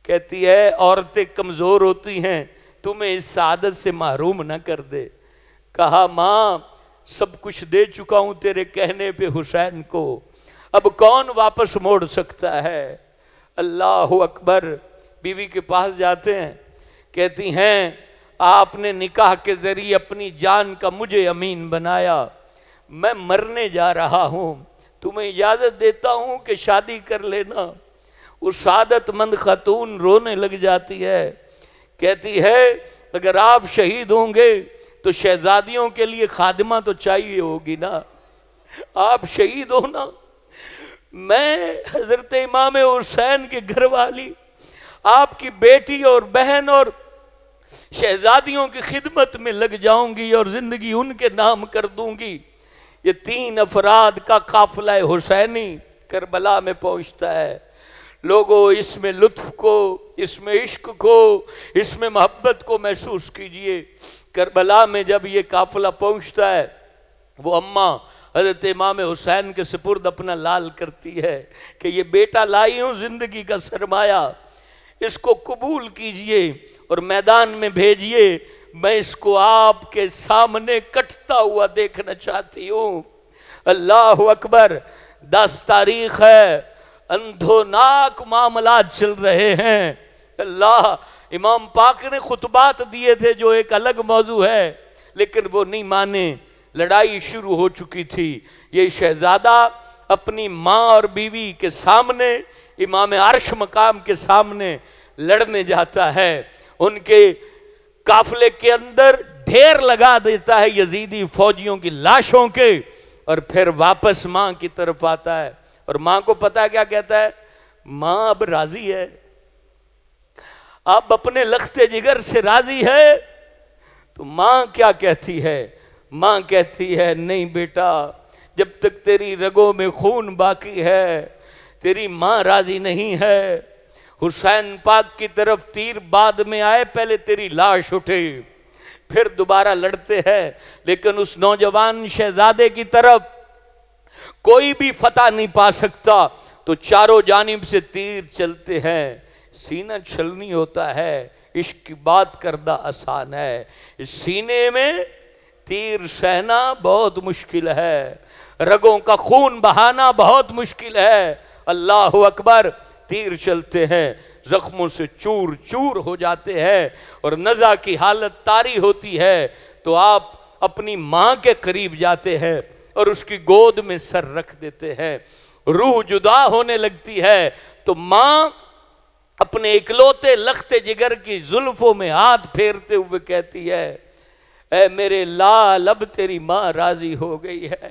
کہتی ہے عورتیں کمزور ہوتی ہیں، تمہیں اس سعادت سے محروم نہ کر دے۔ کہا ماں سب کچھ دے چکا ہوں تیرے کہنے پہ حسین کو، اب کون واپس موڑ سکتا ہے؟ اللہ اکبر۔ بیوی کے پاس جاتے ہیں، کہتی ہیں آپ نے نکاح کے ذریعے اپنی جان کا مجھے امین بنایا، میں مرنے جا رہا ہوں، تمہیں اجازت دیتا ہوں کہ شادی کر لینا۔ وہ سعادت مند خاتون رونے لگ جاتی ہے، کہتی ہے اگر آپ شہید ہوں گے تو شہزادیوں کے لیے خادمہ تو چاہیے ہوگی نا، آپ شہید ہونا، میں حضرت امام حسین کے گھر والی آپ کی بیٹی اور بہن اور شہزادیوں کی خدمت میں لگ جاؤں گی اور زندگی ان کے نام کر دوں گی۔ یہ 3 افراد کا قافلہ حسینی کربلا میں پہنچتا ہے۔ لوگوں اس میں لطف کو، اس میں عشق کو، اس میں محبت کو محسوس کیجئے۔ کربلا میں جب یہ قافلہ پہنچتا ہے، وہ اماں حضرت امام حسین کے سپرد اپنا لال کرتی ہے کہ یہ بیٹا لائی ہوں زندگی کا سرمایہ، اس کو قبول کیجئے اور میدان میں بھیجئے، میں اس کو آپ کے سامنے کٹتا ہوا دیکھنا چاہتی ہوں۔ اللہ اکبر۔ 10 تاریخ ہے، اندھوناک معاملات چل رہے ہیں۔ اللہ، امام پاک نے خطبات دیے تھے جو ایک الگ موضوع ہے، لیکن وہ نہیں مانے، لڑائی شروع ہو چکی تھی۔ یہ شہزادہ اپنی ماں اور بیوی کے سامنے، امام عرش مقام کے سامنے لڑنے جاتا ہے، ان کے قافلے کے اندر ڈھیر لگا دیتا ہے یزیدی فوجیوں کی لاشوں کے، اور پھر واپس ماں کی طرف آتا ہے، اور ماں کو پتا کیا کہتا ہے؟ ماں اب راضی ہے، اب اپنے لخت جگر سے راضی ہے۔ تو ماں کیا کہتی ہے؟ ماں کہتی ہے نہیں بیٹا، جب تک تیری رگوں میں خون باقی ہے تیری ماں راضی نہیں ہے۔ حسین پاک کی طرف تیر بعد میں آئے، پہلے تیری لاش اٹھے، پھر دوبارہ لڑتے ہیں، لیکن اس نوجوان شہزادے کی طرف کوئی بھی فتح نہیں پا سکتا، تو چاروں جانب سے تیر چلتے ہیں۔ سینہ چھلنی ہوتا ہے، عشق کی بات کردہ آسان ہے، اس سینے میں تیر سہنا بہت مشکل ہے، رگوں کا خون بہانا بہت مشکل ہے۔ اللہ اکبر۔ تیر چلتے ہیں، زخموں سے چور چور ہو جاتے ہیں، اور نزع کی حالت طاری ہوتی ہے، تو آپ اپنی ماں کے قریب جاتے ہیں اور اس کی گود میں سر رکھ دیتے ہیں۔ روح جدا ہونے لگتی ہے تو ماں اپنے اکلوتے لخت جگر کی زلفوں میں ہاتھ پھیرتے ہوئے کہتی ہے اے میرے لال اب تیری ماں راضی ہو گئی ہے۔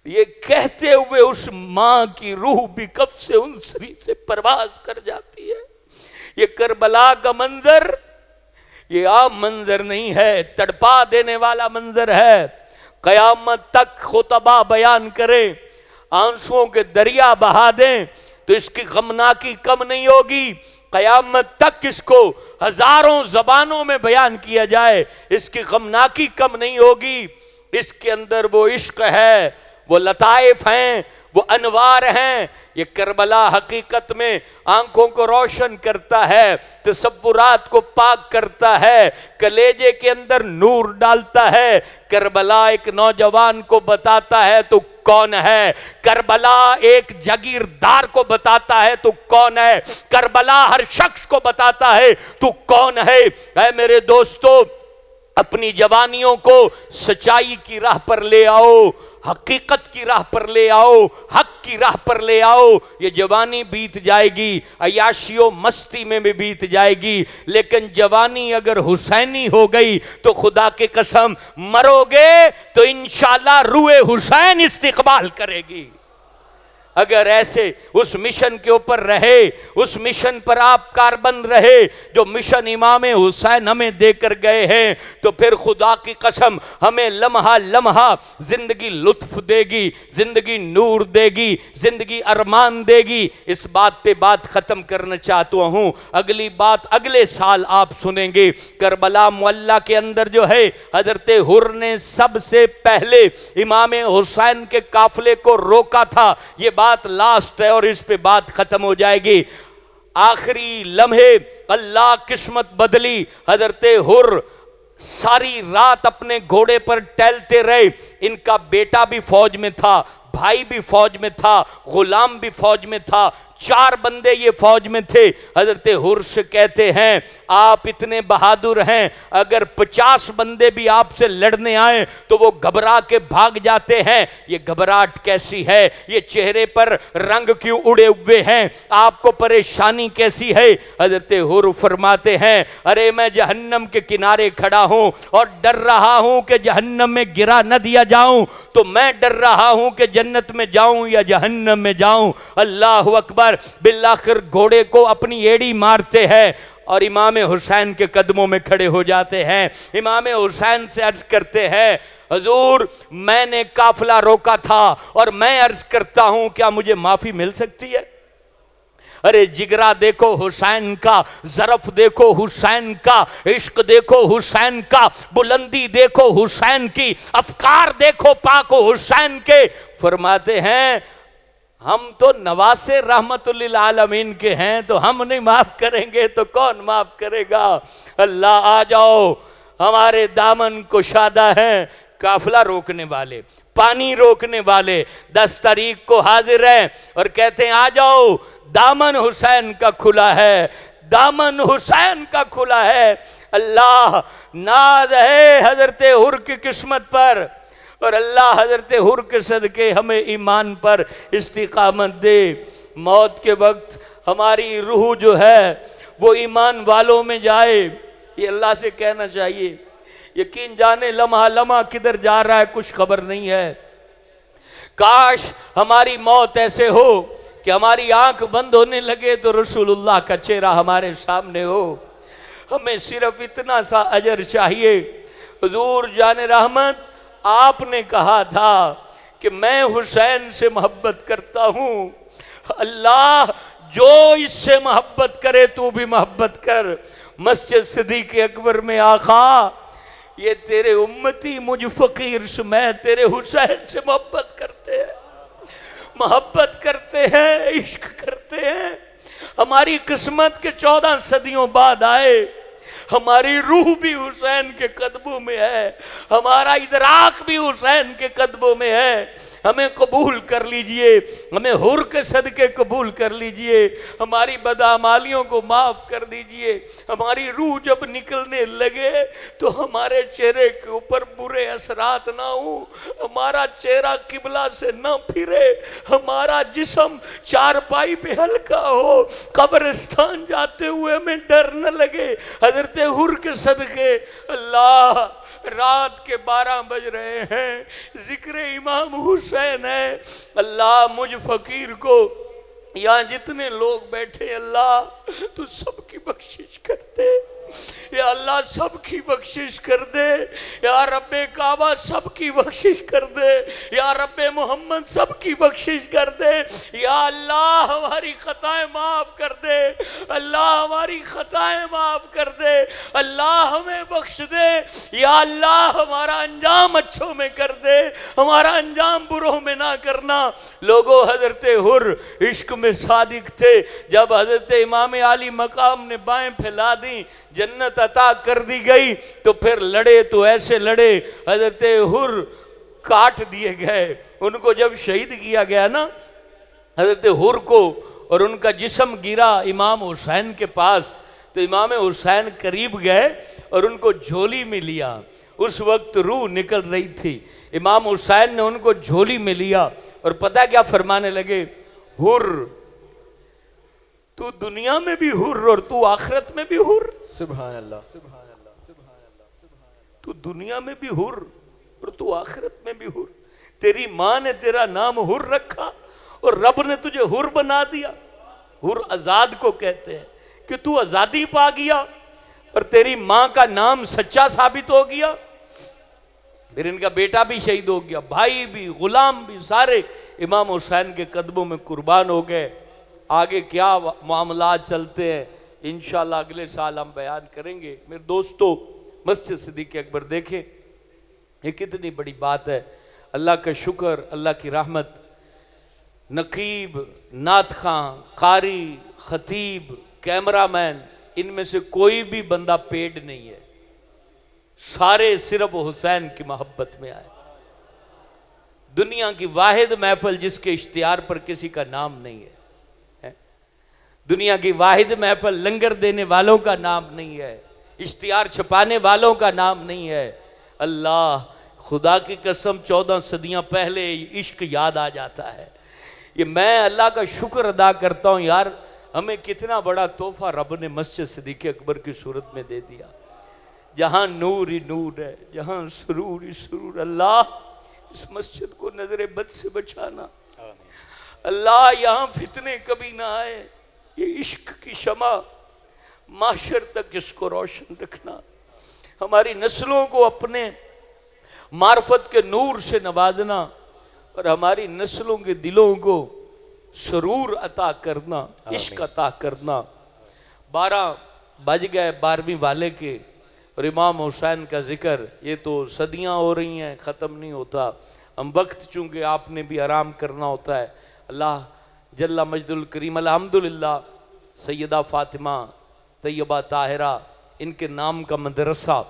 یہ کہتے ہوئے اس ماں کی روح بھی کب سے انسری سے پرواز کر جاتی ہے۔ یہ کربلا کا منظر یہ عام منظر نہیں ہے، تڑپا دینے والا منظر ہے۔ قیامت تک خطبہ بیان کریں، آنسوؤں کے دریا بہا دیں تو اس کی غمناکی کم نہیں ہوگی۔ قیامت تک اس کو ہزاروں زبانوں میں بیان کیا جائے، اس کی غمناکی کم نہیں ہوگی۔ اس کے اندر وہ عشق ہے، وہ لطائف ہیں، وہ انوار ہیں۔ یہ کربلا حقیقت میں آنکھوں کو روشن کرتا ہے، تصورات کو پاک کرتا ہے، کلیجے کے اندر نور ڈالتا ہے۔ کربلا ایک نوجوان کو بتاتا ہے تو کون ہے، کربلا ایک جاگیردار کو بتاتا ہے تو کون ہے، کربلا ہر شخص کو بتاتا ہے تو کون ہے۔ اے میرے دوستو، اپنی جوانیوں کو سچائی کی راہ پر لے آؤ، حقیقت کی راہ پر لے آؤ، حق کی راہ پر لے آؤ۔ یہ جوانی بیت جائے گی، عیاشی و مستی میں بھی بیت جائے گی، لیکن جوانی اگر حسینی ہو گئی تو خدا کی قسم مرو گے تو انشاءاللہ روح حسین استقبال کرے گی۔ اگر ایسے اس مشن کے اوپر رہے، اس مشن پر آپ کاربند رہے جو مشن امام حسین ہمیں دے کر گئے ہیں، تو پھر خدا کی قسم ہمیں لمحہ لمحہ زندگی لطف دے گی، زندگی نور دے گی، زندگی ارمان دے گی۔ اس بات پہ بات ختم کرنا چاہتا ہوں، اگلی بات اگلے سال آپ سنیں گے۔ کربلا معلیٰ کے اندر جو ہے حضرت حر نے سب سے پہلے امام حسین کے قافلے کو روکا تھا۔ یہ بات لاسٹ ہے اور اس پہ بات ختم ہو جائے گی۔ آخری لمحے اللہ قسمت بدلی، حضرت حر ساری رات اپنے گھوڑے پر ٹہلتے رہے. ان کا بیٹا بھی فوج میں تھا، بھائی بھی فوج میں تھا، غلام بھی فوج میں تھا، 4 بندے یہ فوج میں تھے. حضرت حر سے کہتے ہیں آپ اتنے بہادر ہیں، اگر 50 بندے بھی آپ سے لڑنے آئیں تو وہ گھبرا کے بھاگ جاتے ہیں. یہ گھبراہٹ کیسی ہے؟ یہ چہرے پر رنگ کیوں اڑے ہوئے ہیں؟ آپ کو پریشانی کیسی ہے؟ حضرت حر فرماتے ہیں ارے میں جہنم کے کنارے کھڑا ہوں اور ڈر رہا ہوں کہ جہنم میں گرا نہ دیا جاؤں، تو میں ڈر رہا ہوں کہ جنت میں جاؤں یا جہنم میں جاؤں. اللہ اکبر. بالآخر گھوڑے کو اپنی ایڑی مارتے ہیں اور امام حسین کے قدموں میں کھڑے ہو جاتے ہیں. امام حسین سے عرض کرتے ہیں حضور میں نے قافلہ روکا تھا اور میں عرض کرتا ہوں کیا مجھے معافی مل سکتی ہے؟ ارے جگرا دیکھو حسین کا، ظرف دیکھو حسین کا، عشق دیکھو حسین کا، بلندی دیکھو حسین کی، افکار دیکھو پاک حسین کے. فرماتے ہیں ہم تو نواسے رحمت للعالمین کے ہیں، تو ہم نہیں معاف کریں گے تو کون معاف کرے گا؟ اللہ آ جاؤ، ہمارے دامن کشادہ ہیں. قافلہ روکنے والے، پانی روکنے والے 10 تاریخ کو حاضر ہیں اور کہتے ہیں آ جاؤ، دامن حسین کا کھلا ہے، دامن حسین کا کھلا ہے. اللہ ناز ہے حضرت حر کی قسمت پر، اور اللہ حضرت حر کے صدقے ہمیں ایمان پر استقامت دے. موت کے وقت ہماری روح جو ہے وہ ایمان والوں میں جائے، یہ اللہ سے کہنا چاہیے. یقین جانے لمحہ لمحہ کدھر جا رہا ہے کچھ خبر نہیں ہے. کاش ہماری موت ایسے ہو کہ ہماری آنکھ بند ہونے لگے تو رسول اللہ کا چہرہ ہمارے سامنے ہو. ہمیں صرف اتنا سا اجر چاہیے. حضور جان رحمت آپ نے کہا تھا کہ میں حسین سے محبت کرتا ہوں، اللہ جو اس سے محبت کرے تو بھی محبت کر. مسجد صدیق اکبر میں آقا یہ تیرے امتی مجھ فقیر سمیت تیرے حسین سے محبت کرتے ہیں، عشق کرتے ہیں. ہماری قسمت کے 14 صدیوں بعد آئے، ہماری روح بھی حسین کے قدموں میں ہے، ہمارا ادراک بھی حسین کے قدموں میں ہے. ہمیں قبول کر لیجئے، ہمیں حر کے صدقے قبول کر لیجئے، ہماری بدعمالیوں کو معاف کر دیجئے. ہماری روح جب نکلنے لگے تو ہمارے چہرے کے اوپر برے اثرات نہ ہوں، ہمارا چہرہ قبلہ سے نہ پھرے، ہمارا جسم چارپائی پہ ہلکا ہو، قبرستان جاتے ہوئے ہمیں ڈر نہ لگے. حضرت حر کے صدقے اللہ رات کے 12 بج رہے ہیں، ذکر امام حسین ہے. اللہ مجھ فقیر کو، یہاں جتنے لوگ بیٹھے اللہ تو سب کی بخشش کرتے، یا اللہ سب کی بخشش کر دے، یا رب کعبہ سب کی بخشش کر دے، یا رب محمد سب کی بخشش کر دے. یا اللہ ہماری خطائیں معاف کر دے، اللہ ہماری خطائیں معاف کر دے، اللہ ہمیں بخش دے. یا اللہ ہمارا انجام اچھوں میں کر دے، ہمارا انجام بروں میں نہ کرنا. لوگوں حضرت حر عشق میں صادق تھے. جب حضرت امام علی مقام نے بائیں پھیلا دی، جنت عطا کر دی گئی، تو پھر لڑے تو ایسے لڑے. حضرت حر کاٹ دیے گئے. ان کو جب شہید کیا گیا نا حضرت حر کو، اور ان کا جسم گرا امام حسین کے پاس، تو امام حسین قریب گئے اور ان کو جھولی میں لیا. اس وقت روح نکل رہی تھی. امام حسین نے ان کو جھولی میں لیا اور پتہ کیا فرمانے لگے؟ حر تو دنیا میں بھی حر اور تو آخرت میں بھی حر. سبحان اللہ، سبحان اللہ، سبحان اللہ. تو دنیا میں بھی حر اور تو آخرت میں بھی حر. تیری ماں نے تیرا نام حر رکھا اور رب نے تجھے حر بنا دیا. حر آزاد کو کہتے ہیں کہ تو آزادی پا گیا اور تیری ماں کا نام سچا ثابت ہو گیا. پھر ان کا بیٹا بھی شہید ہو گیا، بھائی بھی، غلام بھی، سارے امام حسین کے قدموں میں قربان ہو گئے. آگے کیا معاملات چلتے ہیں انشاءاللہ اگلے سال ہم بیان کریں گے. میرے دوستو مسجد صدیق اکبر دیکھیں، یہ کتنی بڑی بات ہے. اللہ کا شکر، اللہ کی رحمت. نقیب، نعت خواں، قاری، خطیب، کیمرہ مین، ان میں سے کوئی بھی بندہ پیڈ نہیں ہے، سارے صرف حسین کی محبت میں آئے۔ دنیا کی واحد محفل جس کے اشتہار پر کسی کا نام نہیں ہے، دنیا کی واحد محفل لنگر دینے والوں کا نام نہیں ہے، اشتہار چھپانے والوں کا نام نہیں ہے۔ اللہ، خدا کی قسم 14 صدیاں پہلے عشق یاد آ جاتا ہے۔ یہ میں اللہ کا شکر ادا کرتا ہوں یار، ہمیں کتنا بڑا تحفہ رب نے مسجد صدیق اکبر کی صورت میں دے دیا، جہاں نور ہی نور ہے، جہاں سرور ہی سرور۔ اللہ اس مسجد کو نظر بد سے بچانا، اللہ یہاں فتنے کبھی نہ آئے، یہ عشق کی شمع معاشر تک اس کو روشن رکھنا، ہماری نسلوں کو اپنے معرفت کے نور سے نوازنا، اور ہماری نسلوں کے دلوں کو سرور عطا کرنا، عشق عطا کرنا۔ 12 بج گئے 12ویں والے کے، اور امام حسین کا ذکر یہ تو صدیاں ہو رہی ہیں، ختم نہیں ہوتا۔ ہم وقت چونکہ آپ نے بھی آرام کرنا ہوتا ہے، اللہ جل مجد الکریم الحمدللہ سیدہ فاطمہ طیبہ طاہرہ ان کے نام کا مدرسہ،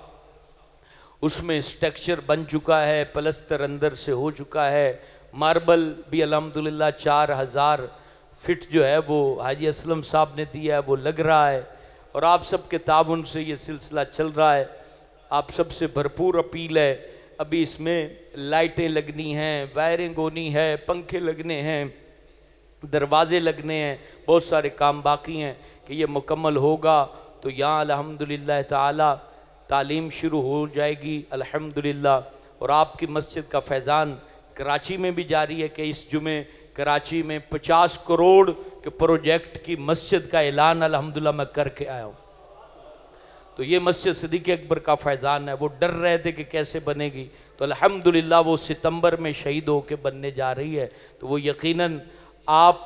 اس میں سٹرکچر بن چکا ہے، پلستر اندر سے ہو چکا ہے، ماربل بھی الحمدللہ 4000 فٹ جو ہے وہ حاجی اسلم صاحب نے دیا ہے، وہ لگ رہا ہے، اور آپ سب کے تعاون سے یہ سلسلہ چل رہا ہے۔ آپ سب سے بھرپور اپیل ہے، ابھی اس میں لائٹیں لگنی ہیں، وائرنگ ہونی ہے، پنکھے لگنے ہیں، دروازے لگنے ہیں، بہت سارے کام باقی ہیں کہ یہ مکمل ہوگا تو یہاں الحمدللہ تعالی تعلیم شروع ہو جائے گی الحمدللہ۔ اور آپ کی مسجد کا فیضان کراچی میں بھی جاری ہے کہ اس جمعے کراچی میں 50 کروڑ کے پروجیکٹ کی مسجد کا اعلان الحمدللہ میں کر کے آیا ہوں۔ تو یہ مسجد صدیق اکبر کا فیضان ہے، وہ ڈر رہے تھے کہ کیسے بنے گی، تو الحمدللہ وہ ستمبر میں شہید ہو کے بننے جا رہی ہے۔ تو وہ یقیناً آپ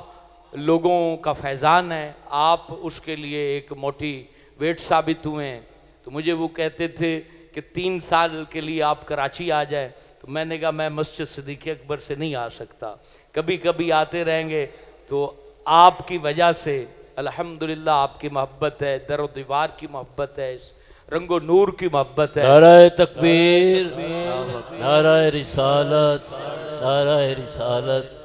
لوگوں کا فیضان ہے، آپ اس کے لیے ایک موٹیویٹ ثابت ہوئے ہیں۔ تو مجھے وہ کہتے تھے کہ 3 سال کے لیے آپ کراچی آ جائیں، تو میں نے کہا میں مسجد صدیق اکبر سے نہیں آ سکتا، کبھی کبھی آتے رہیں گے۔ تو آپ کی وجہ سے الحمدللہ آپ کی محبت ہے، در و دیوار کی محبت ہے، اس رنگ و نور کی محبت ہے۔ نعرہ تکبیر، نعرہ رسالت، نعرہ رسالت۔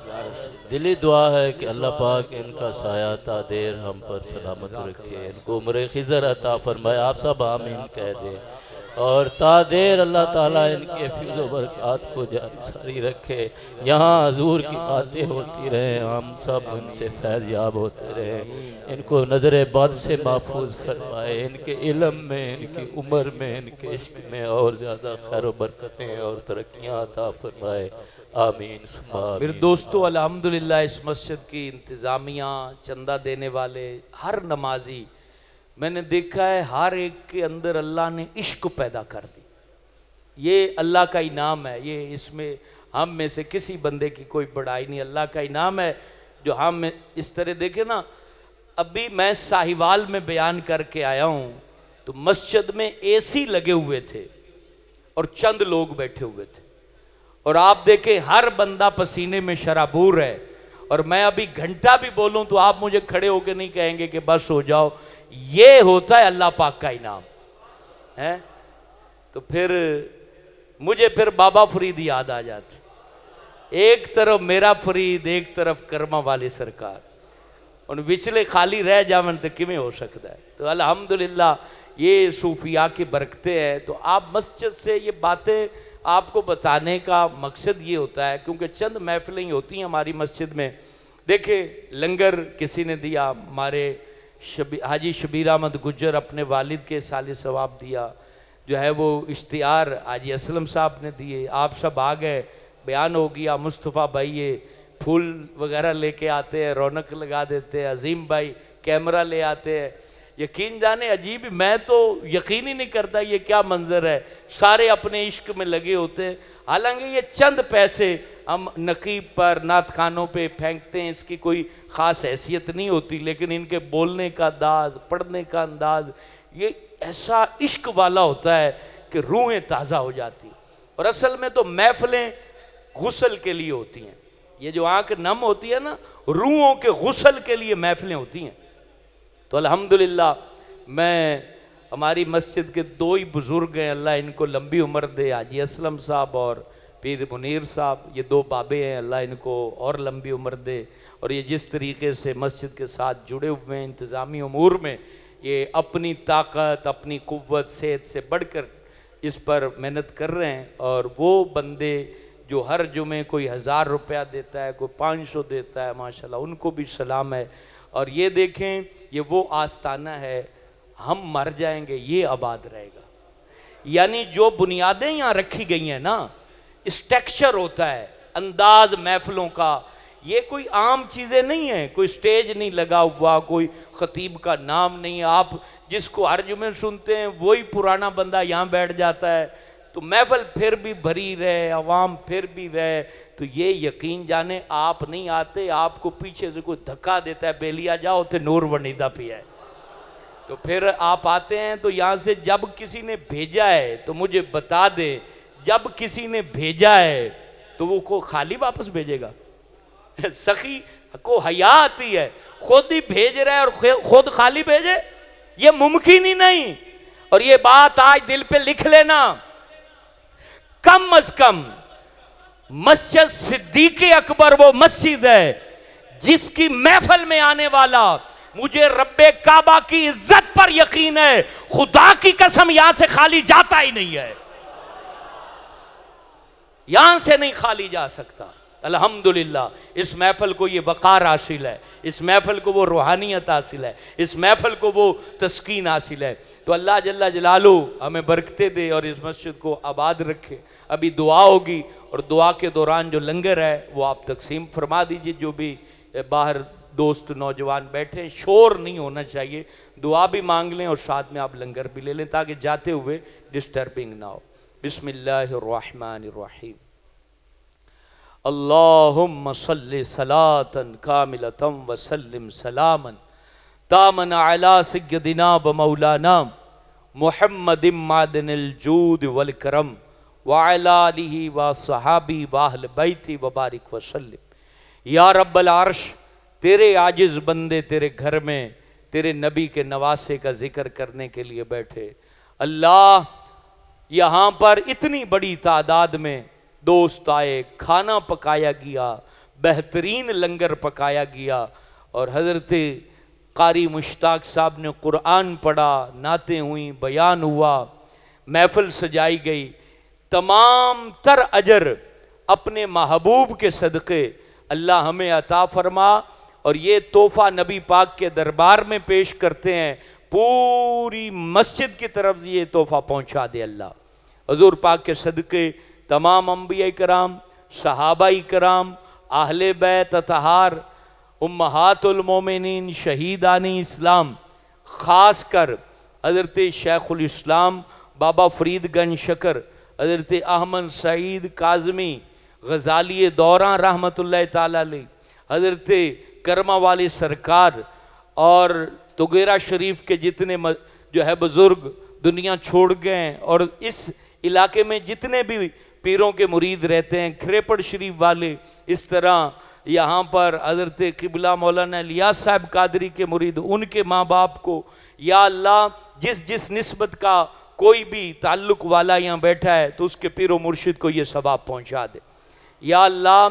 دلی دعا ہے کہ اللہ پاک ان کا سایہ تا دیر ہم پر سلامت رکھے، ان کو عمر خضر عطا فرمائے، آپ سب آمین کہہ دیں، اور تا دیر اللہ تعالیٰ ان کے فیض و برکات کو جاری ساری رکھے، یہاں حضور کی باتیں ہوتی رہیں، ہم سب ان سے فیض یاب ہوتے رہیں، ان کو نظر بد سے محفوظ فرمائے، ان کے علم میں، ان کی عمر میں، ان کے عشق میں اور زیادہ خیر و برکتیں اور ترقیاں عطا فرمائے، آمین ثم آمین۔ میرے دوستو الحمدللہ اس مسجد کی انتظامیہ، چندہ دینے والے، ہر نمازی، میں نے دیکھا ہے ہر ایک کے اندر اللہ نے عشق پیدا کر دی۔ یہ اللہ کا انعام ہے، یہ اس میں ہم میں سے کسی بندے کی کوئی بڑائی نہیں، اللہ کا انعام ہے جو ہم اس طرح دیکھیں نا۔ ابھی میں ساہیوال میں بیان کر کے آیا ہوں تو مسجد میں اے سی لگے ہوئے تھے اور چند لوگ بیٹھے ہوئے تھے، اور آپ دیکھیں ہر بندہ پسینے میں شرابور ہے، اور میں ابھی گھنٹہ بھی بولوں تو آپ مجھے کھڑے ہو کے نہیں کہیں گے کہ بس ہو جاؤ۔ یہ ہوتا ہے اللہ پاک کا انعام ہے۔ تو پھر مجھے بابا فرید یاد آ جاتے، ایک طرف میرا فرید، ایک طرف کرما والی سرکار، ان وچلے خالی رہ جاون تو کیویں ہو سکتا ہے۔ تو الحمدللہ یہ صوفیاء کی برکتیں ہیں۔ تو آپ مسجد سے یہ باتیں آپ کو بتانے کا مقصد یہ ہوتا ہے، کیونکہ چند محفلیں ہی ہوتی ہیں ہماری مسجد میں۔ دیکھیں لنگر کسی نے دیا، ہمارے حاجی شبیر احمد گجر اپنے والد کے سال ثواب دیا، جو ہے وہ اشتہار حاجی اسلم صاحب نے دیے، آپ سب آ گئے، بیان ہو گیا۔ مصطفیٰ بھائی یہ پھول وغیرہ لے کے آتے ہیں، رونق لگا دیتے ہیں، عظیم بھائی کیمرہ لے آتے ہیں، یقین جانے عجیب، میں تو یقین ہی نہیں کرتا یہ کیا منظر ہے، سارے اپنے عشق میں لگے ہوتے ہیں۔ حالانکہ یہ چند پیسے ہم نقیب پر، نعت خانوں پہ پھینکتے ہیں، اس کی کوئی خاص حیثیت نہیں ہوتی، لیکن ان کے بولنے کا انداز، پڑھنے کا انداز، یہ ایسا عشق والا ہوتا ہے کہ روحیں تازہ ہو جاتی۔ اور اصل میں تو محفلیں غسل کے لیے ہوتی ہیں، یہ جو آنکھ نم ہوتی ہے نا، روحوں کے غسل کے لیے محفلیں ہوتی ہیں۔ تو الحمدللہ میں ہماری مسجد کے 2 ہی بزرگ ہیں، اللہ ان کو لمبی عمر دے، حاجی اسلم صاحب اور پیر منیر صاحب، یہ 2 بابے ہیں، اللہ ان کو اور لمبی عمر دے، اور یہ جس طریقے سے مسجد کے ساتھ جڑے ہوئے ہیں انتظامی امور میں، یہ اپنی طاقت، اپنی قوت، صحت سے بڑھ کر اس پر محنت کر رہے ہیں، اور وہ بندے جو ہر جمعے کوئی 1000 روپیہ دیتا ہے، کوئی 500 دیتا ہے، ماشاءاللہ ان کو بھی سلام ہے۔ اور یہ دیکھیں، یہ وہ آستانہ ہے، ہم مر جائیں گے یہ آباد رہے گا۔ یعنی جو بنیادیں یہاں رکھی گئی ہیں نا، اسٹیکچر ہوتا ہے انداز محفلوں کا، یہ کوئی عام چیزیں نہیں ہیں، کوئی سٹیج نہیں لگا ہوا، کوئی خطیب کا نام نہیں، آپ جس کو ہر جمعے سنتے ہیں وہی پرانا بندہ یہاں بیٹھ جاتا ہے، تو محفل پھر بھی بھری رہے، عوام پھر بھی رہے، تو یہ یقین جانے آپ نہیں آتے، آپ کو پیچھے سے کوئی دھکا دیتا ہے، بیلیا جاؤ تے نور ونیدہ پیا ہے، تو پھر آپ آتے ہیں۔ تو یہاں سے جب کسی نے بھیجا ہے تو مجھے بتا دے، جب کسی نے بھیجا ہے تو وہ کو خالی واپس بھیجے گا؟ سخی کو حیا آتی ہے، خود ہی بھیج رہا ہے اور خود خالی بھیجے، یہ ممکن ہی نہیں۔ اور یہ بات آج دل پہ لکھ لینا، کم از کم مسجد صدیق اکبر وہ مسجد ہے جس کی محفل میں آنے والا مجھے رب کعبہ کی عزت پر یقین ہے، خدا کی قسم یہاں سے خالی جاتا ہی نہیں ہے، یہاں سے نہیں خالی جا سکتا۔ الحمدللہ اس محفل کو یہ وقار حاصل ہے، اس محفل کو وہ روحانیت حاصل ہے، اس محفل کو وہ تسکین حاصل ہے۔ تو اللہ جل جلالہ ہمیں برکتیں دے اور اس مسجد کو آباد رکھے۔ ابھی دعا ہوگی، اور دعا کے دوران جو لنگر ہے وہ آپ تقسیم فرما دیجئے، جو بھی باہر دوست نوجوان بیٹھے ہیں، شور نہیں ہونا چاہیے، دعا بھی مانگ لیں اور ساتھ میں آپ لنگر بھی لے لیں تاکہ جاتے ہوئے ڈسٹربنگ نہ ہو۔ بسم اللہ الرحمن الرحیم۔ اللہم صلی صلاة کاملة وسلم سلاما تامن علی سیدنا و مولانا محمد معدن الجود والکرم وعلی آلہ و صحابی و اہل بیتی وبارک وسلم۔ یا رب العرش، تیرے عاجز بندے تیرے گھر میں تیرے نبی کے نواسے کا ذکر کرنے کے لیے بیٹھے، اللہ یہاں پر اتنی بڑی تعداد میں دوست آئے، کھانا پکایا گیا، بہترین لنگر پکایا گیا، اور حضرت قاری مشتاق صاحب نے قرآن پڑھا، نعتیں ہوئیں، بیان ہوا، محفل سجائی گئی، تمام تر اجر اپنے محبوب کے صدقے اللہ ہمیں عطا فرما، اور یہ تحفہ نبی پاک کے دربار میں پیش کرتے ہیں، پوری مسجد کی طرف یہ تحفہ پہنچا دے اللہ۔ حضور پاک کے صدقے تمام انبیاء کرام، صحابہ کرام، اہل بیت اطہار، امہات المومنین، شہیدان اسلام، خاص کر حضرت شیخ الاسلام بابا فرید گنج شکر، حضرت احمد سعید کاظمی غزالی دوراں رحمت اللہ تعالیٰ علیہ، حضرت کرما والی سرکار، اور تغیرہ شریف کے جتنے جو ہے بزرگ دنیا چھوڑ گئے ہیں، اور اس علاقے میں جتنے بھی پیروں کے مرید رہتے ہیں، کھریپڑ شریف والے، اس طرح یہاں پر حضرت قبلہ مولانا الیاس صاحب قادری کے مرید، ان کے ماں باپ کو یا اللہ جس جس نسبت کا کوئی بھی تعلق والا یہاں بیٹھا ہے تو اس کے پیر و مرشد کو یہ ثواب پہنچا دے۔ یا اللہ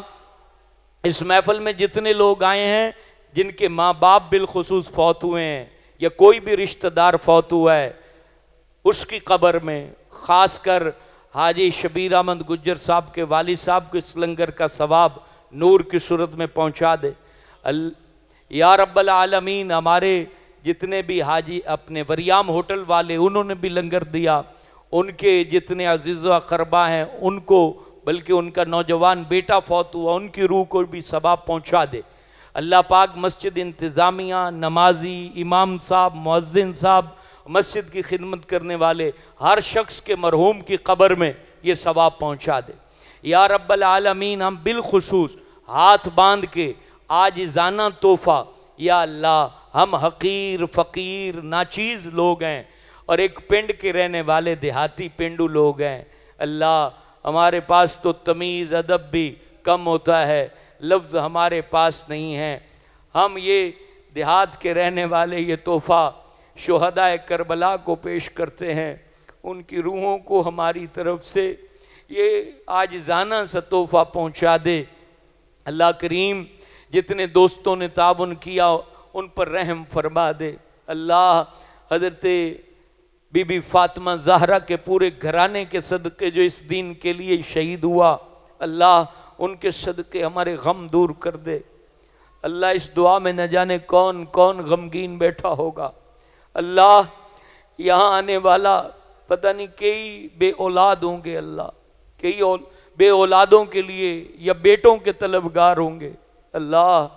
اس محفل میں جتنے لوگ آئے ہیں جن کے ماں باپ بالخصوص فوت ہوئے ہیں یا کوئی بھی رشتہ دار فوت ہوا ہے، اس کی قبر میں خاص کر حاجی شبیر احمد گجر صاحب کے والد صاحب کو اس لنگر کا ثواب نور کی صورت میں پہنچا دے۔ یا رب العالمین ہمارے جتنے بھی حاجی اپنے وریام ہوٹل والے انہوں نے بھی لنگر دیا، ان کے جتنے عزیز و اقربا ہیں ان کو، بلکہ ان کا نوجوان بیٹا فوت ہوا ان کی روح کو بھی ثواب پہنچا دے۔ اللہ پاک مسجد انتظامیہ، نمازی، امام صاحب، مؤذن صاحب، مسجد کی خدمت کرنے والے ہر شخص کے مرحوم کی قبر میں یہ ثواب پہنچا دے۔ یا رب العالمین ہم بالخصوص ہاتھ باندھ کے عاجزانہ تحفہ، یا اللہ ہم حقیر فقیر ناچیز لوگ ہیں اور ایک پنڈ کے رہنے والے دیہاتی پنڈو لوگ ہیں، اللہ ہمارے پاس تو تمیز ادب بھی کم ہوتا ہے، لفظ ہمارے پاس نہیں ہیں، ہم یہ دیہات کے رہنے والے یہ تحفہ شہداء کربلا کو پیش کرتے ہیں، ان کی روحوں کو ہماری طرف سے یہ عاجزانہ سا تحفہ پہنچا دے۔ اللہ کریم جتنے دوستوں نے تعاون کیا ان پر رحم فرما دے۔ اللہ حضرت بی بی فاطمہ زہرا کے پورے گھرانے کے صدقے جو اس دین کے لیے شہید ہوا، اللہ ان کے صدقے ہمارے غم دور کر دے۔ اللہ اس دعا میں نہ جانے کون کون غمگین بیٹھا ہوگا۔ اللہ یہاں آنے والا پتہ نہیں کئی بے اولاد ہوں گے، اللہ کئی بے اولادوں کے لیے یا بیٹوں کے طلبگار ہوں گے۔ اللہ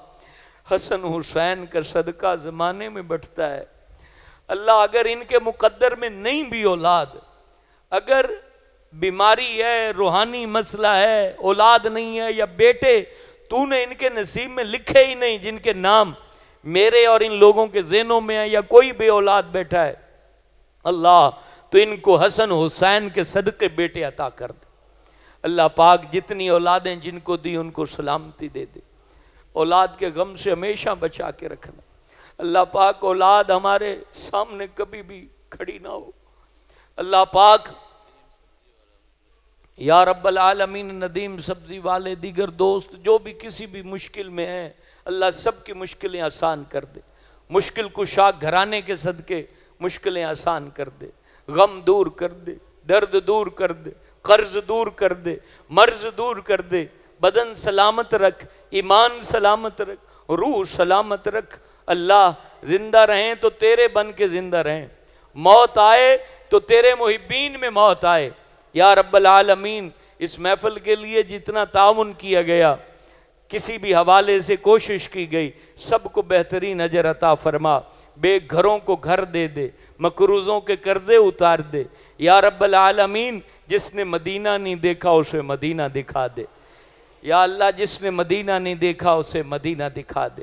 حسن حسین کا صدقہ زمانے میں بٹھتا ہے۔ اللہ اگر ان کے مقدر میں نہیں بھی اولاد، اگر بیماری ہے، روحانی مسئلہ ہے، اولاد نہیں ہے یا بیٹے تو نے ان کے نصیب میں لکھے ہی نہیں، جن کے نام میرے اور ان لوگوں کے ذہنوں میں ہے، یا کوئی بے اولاد بیٹھا ہے، اللہ تو ان کو حسن حسین کے صدقے بیٹے عطا کر دے۔ اللہ پاک جتنی اولادیں جن کو دی ان کو سلامتی دے دے، اولاد کے غم سے ہمیشہ بچا کے رکھنا۔ اللہ پاک اولاد ہمارے سامنے کبھی بھی کھڑی نہ ہو۔ اللہ پاک یا رب العالمین ندیم سبزی والے دیگر دوست جو بھی کسی بھی مشکل میں ہیں، اللہ سب کی مشکلیں آسان کر دے۔ مشکل کشا گھرانے کے صدقے مشکلیں آسان کر دے، غم دور کر دے، درد دور کر دے، قرض دور کر دے، مرض دور کر دے، بدن سلامت رکھ، ایمان سلامت رکھ، روح سلامت رکھ۔ اللہ زندہ رہیں تو تیرے بن کے زندہ رہیں، موت آئے تو تیرے محبین میں موت آئے۔ یا رب العالمین اس محفل کے لیے جتنا تعاون کیا گیا، کسی بھی حوالے سے کوشش کی گئی، سب کو بہترین اجر عطا فرما۔ بے گھروں کو گھر دے دے، مقروضوں کے قرضے اتار دے۔ یا رب العالمین جس نے مدینہ نہیں دیکھا اسے مدینہ دکھا دے۔ یا اللہ جس نے مدینہ نہیں دیکھا اسے مدینہ دکھا دے۔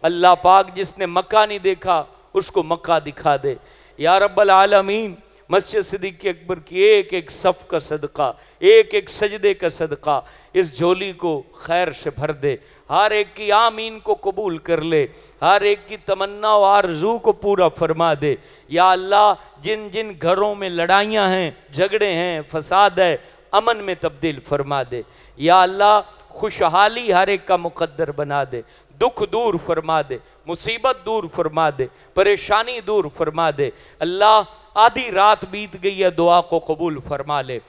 اللہ پاک جس نے مکہ نہیں دیکھا اس کو مکہ دکھا دے۔ یا رب العالمین مسجد صدیق اکبر کی ایک ایک صف کا صدقہ، ایک ایک سجدے کا صدقہ اس جھولی کو خیر سے بھر دے، ہر ایک کی آمین کو قبول کر لے، ہر ایک کی تمنا و آرزو کو پورا فرما دے۔ یا اللہ جن جن گھروں میں لڑائیاں ہیں، جھگڑے ہیں، فساد ہے، امن میں تبدیل فرما دے۔ یا اللہ خوشحالی ہر ایک کا مقدر بنا دے، دکھ دور فرما دے، مصیبت دور فرما دے، پریشانی دور فرما دے۔ اللہ آدھی رات بیت گئی ہے، دعا کو قبول فرما لے۔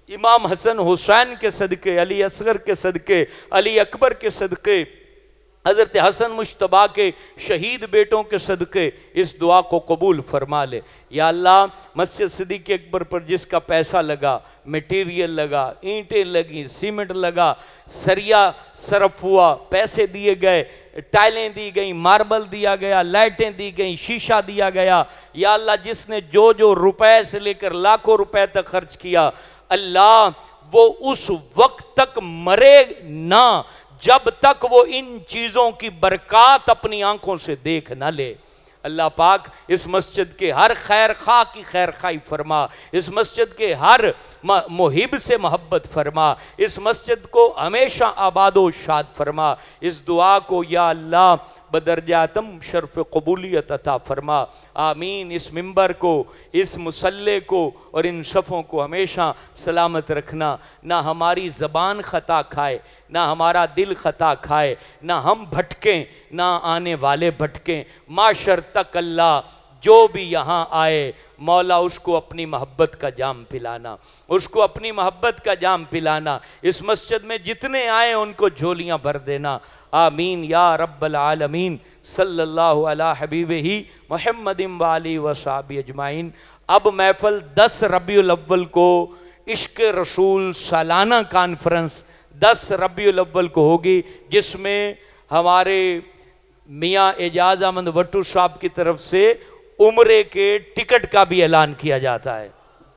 امام حسن حسین کے صدقے، علی اصغر کے صدقے، علی اکبر کے صدقے، حضرت حسن مجتبیٰ کے شہید بیٹوں کے صدقے اس دعا کو قبول فرما لے۔ یا اللہ مسجد صدیق اکبر پر جس کا پیسہ لگا، میٹیریل لگا، اینٹیں لگیں، سیمنٹ لگا، سریا صرف ہوا، پیسے دیے گئے، ٹائلیں دی گئیں، ماربل دیا گیا، لائٹیں دی گئیں، شیشہ دیا گیا۔ یا اللہ جس نے جو جو روپے سے لے کر لاکھوں روپے تک خرچ کیا، اللہ وہ اس وقت تک مرے نہ جب تک وہ ان چیزوں کی برکات اپنی آنکھوں سے دیکھ نہ لے۔ اللہ پاک اس مسجد کے ہر خیر خواہ کی خیر خواہی فرما، اس مسجد کے ہر محب سے محبت فرما، اس مسجد کو ہمیشہ آباد و شاد فرما۔ اس دعا کو یا اللہ بدرجاتم شرف قبولیت عطا فرما۔ آمین۔ اس منبر کو، اس مصلی کو اور ان صفوں کو ہمیشہ سلامت رکھنا، نہ ہماری زبان خطا کھائے، نہ ہمارا دل خطا کھائے، نہ ہم بھٹکیں، نہ آنے والے بھٹکیں۔ معاشر تک اللہ جو بھی یہاں آئے مولا اس کو اپنی محبت کا جام پلانا، اس کو اپنی محبت کا جام پلانا۔ اس مسجد میں جتنے آئے ان کو جھولیاں بھر دینا۔ آمین یا رب العالمین۔ صلی اللہ علی حبیبہ محمد وآلہ وصحبہ اجمعین۔ اب محفل 10 ربیع الاول کو عشق رسول سالانہ کانفرنس 10 ربیع الاول کو ہوگی، جس میں ہمارے میاں اعجاز احمد وٹو صاحب کی طرف سے عمرے کے ٹکٹ کا بھی اعلان کیا جاتا ہے۔